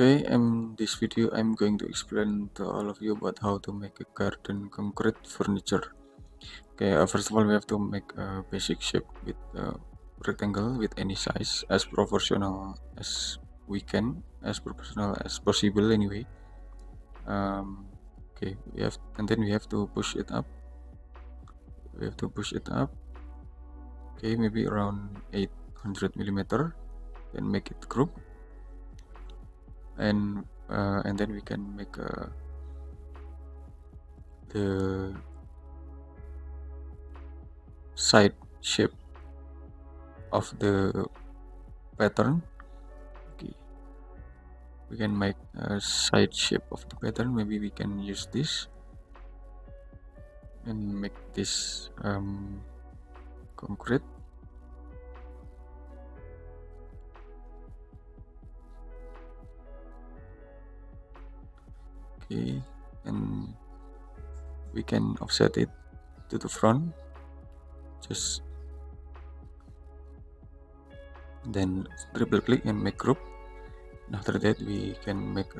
Okay, in this video I'm going to explain to all of you about how to make a garden concrete furniture. Okay, first of all we have to make a basic shape with a rectangle with any size as proportional as we can, as proportional as possible anyway. Okay, and then we have to push it up. We have to push it up. Okay, maybe around 800 millimeter. Then make it group, and then we can make the side shape of the pattern. Okay, we can make a side shape of the pattern. Maybe we can use this and make this concrete. Okay, and we can offset it to the front, just then triple click and make group. And after that we can make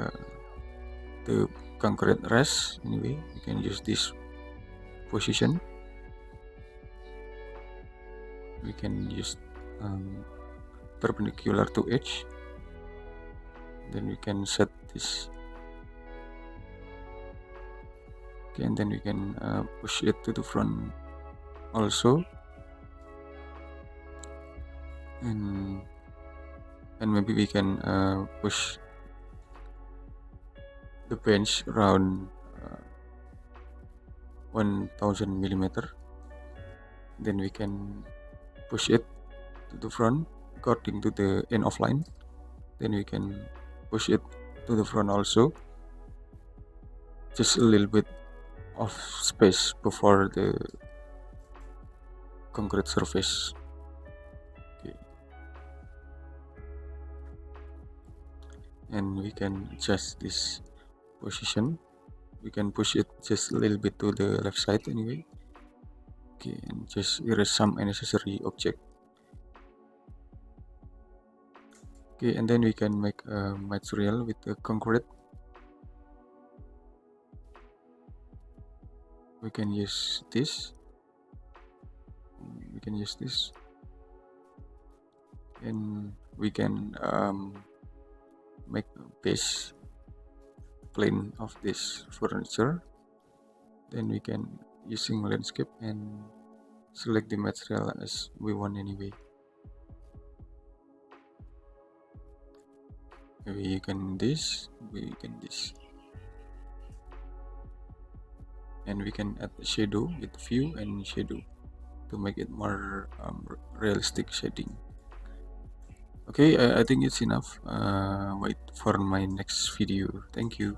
the concrete rest. Anyway, we can use this position. We can use perpendicular to edge. Then we can set this. Okay, and then we can push it to the front also, and maybe we can push the bench around 1000 millimeter. Then we can push it to the front according to the end of line. Then we can push it to the front also, just a little bit of space before the concrete surface. Okay. And we can adjust this position. We can push it just a little bit to the left side anyway. Okay, and just erase some unnecessary object. Okay, and then we can make a material with the concrete. We can use this. And we can make a base plane of this furniture. Then we can using landscape and select the material as we want anyway. Maybe you can this, and we can add a shadow with view and shadow to make it more realistic shading. Okay, I think it's enough. Wait for my next video. Thank you.